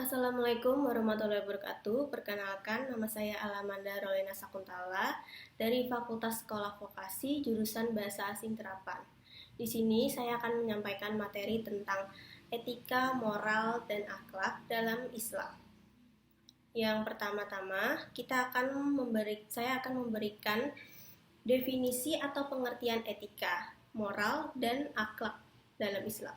Assalamualaikum warahmatullahi wabarakatuh. Perkenalkan, nama saya Alamanda Rolena Sakuntala dari Fakultas Sekolah Vokasi jurusan Bahasa Asing Terapan. Di sini saya akan menyampaikan materi tentang etika, moral, dan akhlak dalam Islam. Yang pertama-tama, saya akan memberikan definisi atau pengertian etika, moral, dan akhlak dalam Islam.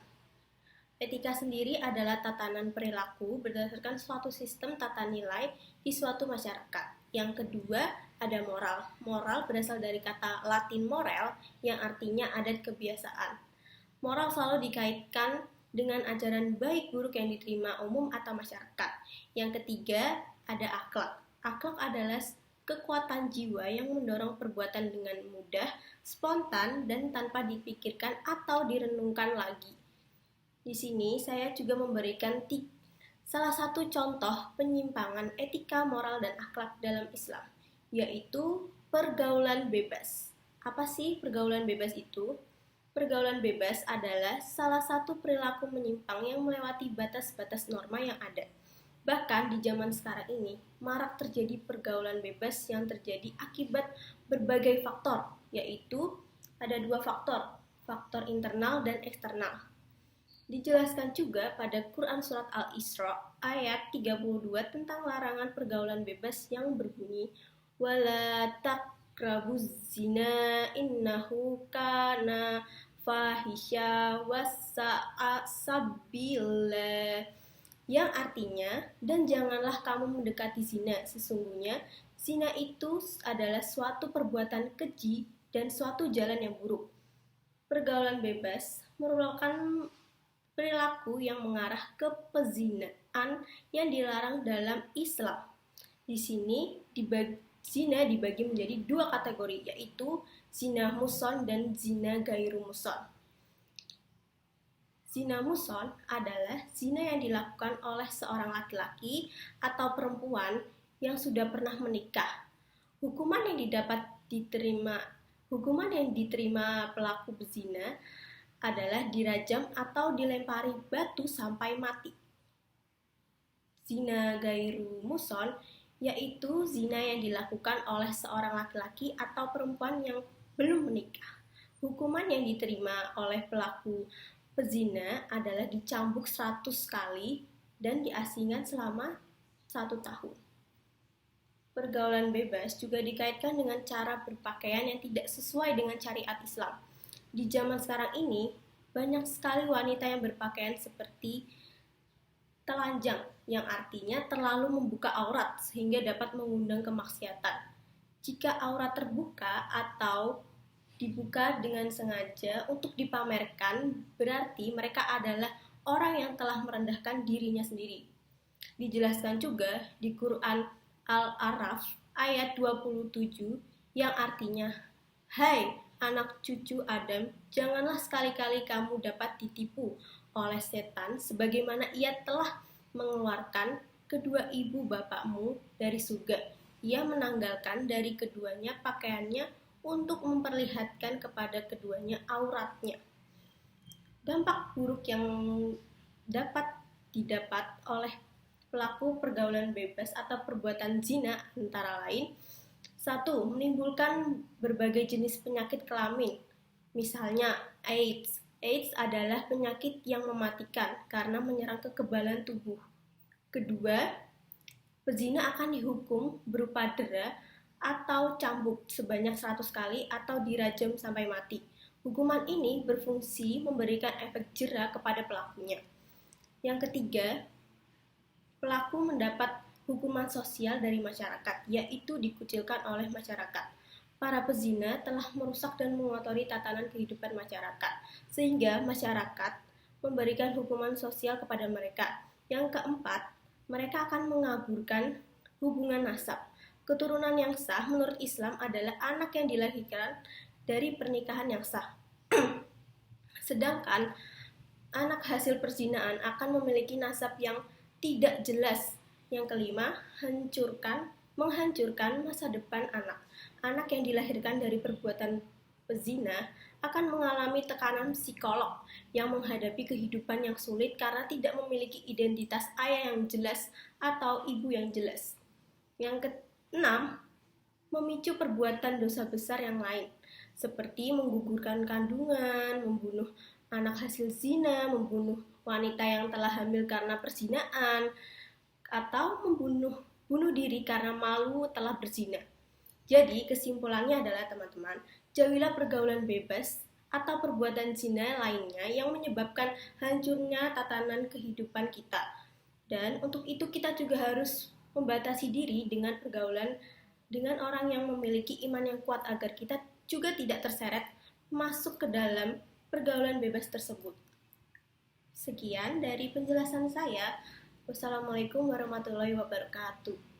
Etika sendiri adalah tatanan perilaku berdasarkan suatu sistem tata nilai di suatu masyarakat. Yang kedua, ada moral. Moral berasal dari kata Latin morel yang artinya adat kebiasaan. Moral selalu dikaitkan dengan ajaran baik buruk yang diterima umum atau masyarakat. Yang ketiga, ada akhlak. Akhlak adalah kekuatan jiwa yang mendorong perbuatan dengan mudah, spontan, dan tanpa dipikirkan atau direnungkan lagi. Di sini saya juga memberikan salah satu contoh penyimpangan etika, moral, dan akhlak dalam Islam, yaitu pergaulan bebas. Apa sih pergaulan bebas itu? Pergaulan bebas adalah salah satu perilaku menyimpang yang melewati batas-batas norma yang ada. Bahkan di zaman sekarang ini, marak terjadi pergaulan bebas yang terjadi akibat berbagai faktor, yaitu ada dua faktor internal dan eksternal. Dijelaskan juga pada Quran Surat Al-Isra ayat 32 tentang larangan pergaulan bebas yang berbunyi wala taqrabuz zina innahu kana fahisya wasa'a sabila, yang artinya, dan janganlah kamu mendekati zina, sesungguhnya zina itu adalah suatu perbuatan keji dan suatu jalan yang buruk. Pergaulan bebas merupakan perilaku yang mengarah ke pezinaan yang dilarang dalam Islam. Di sini zina dibagi menjadi dua kategori, yaitu zina muson dan zina gairu muson. Zina muson adalah zina yang dilakukan oleh seorang laki-laki atau perempuan yang sudah pernah menikah. Hukuman yang diterima pelaku berzina adalah dirajam atau dilempari batu sampai mati. Zina gairu muson yaitu zina yang dilakukan oleh seorang laki-laki atau perempuan yang belum menikah. Hukuman yang diterima oleh pelaku pezina adalah dicambuk 100 kali dan diasingkan selama 1 tahun. Pergaulan bebas juga dikaitkan dengan cara berpakaian yang tidak sesuai dengan syariat Islam. Di zaman sekarang ini, banyak sekali wanita yang berpakaian seperti telanjang, yang artinya terlalu membuka aurat sehingga dapat mengundang kemaksiatan. Jika aurat terbuka atau dibuka dengan sengaja untuk dipamerkan, berarti mereka adalah orang yang telah merendahkan dirinya sendiri. Dijelaskan juga di Quran Al-A'raf ayat 27 yang artinya, hai anak cucu Adam, janganlah sekali-kali kamu dapat ditipu oleh setan sebagaimana ia telah mengeluarkan kedua ibu bapakmu dari surga. Ia menanggalkan dari keduanya pakaiannya untuk memperlihatkan kepada keduanya auratnya. Dampak buruk yang dapat didapat oleh pelaku pergaulan bebas atau perbuatan zina antara lain: 1. Menimbulkan berbagai jenis penyakit kelamin. Misalnya AIDS. AIDS adalah penyakit yang mematikan karena menyerang kekebalan tubuh. Kedua, pezina akan dihukum berupa dera atau cambuk sebanyak 100 kali atau dirajam sampai mati. Hukuman ini berfungsi memberikan efek jera kepada pelakunya. Yang ketiga, pelaku mendapat hukuman sosial dari masyarakat, yaitu dikucilkan oleh masyarakat. Para pezina telah merusak dan mengotori tatanan kehidupan masyarakat, sehingga masyarakat memberikan hukuman sosial kepada mereka. Yang keempat, mereka akan mengaburkan hubungan nasab. Keturunan yang sah menurut Islam adalah anak yang dilahirkan dari pernikahan yang sah. Sedangkan anak hasil perzinaan akan memiliki nasab yang tidak jelas. Yang kelima, menghancurkan masa depan anak. Anak yang dilahirkan dari perbuatan pezina akan mengalami tekanan psikolog yang menghadapi kehidupan yang sulit karena tidak memiliki identitas ayah yang jelas atau ibu yang jelas. Yang keenam, memicu perbuatan dosa besar yang lain, seperti menggugurkan kandungan, membunuh anak hasil zina, membunuh wanita yang telah hamil karena perzinaan, atau bunuh diri karena malu telah berzina. Jadi kesimpulannya adalah teman-teman, jauhilah pergaulan bebas atau perbuatan zina lainnya yang menyebabkan hancurnya tatanan kehidupan kita. Dan untuk itu kita juga harus membatasi diri dengan pergaulan dengan orang yang memiliki iman yang kuat agar kita juga tidak terseret masuk ke dalam pergaulan bebas tersebut. Sekian dari penjelasan saya. Wassalamualaikum warahmatullahi wabarakatuh.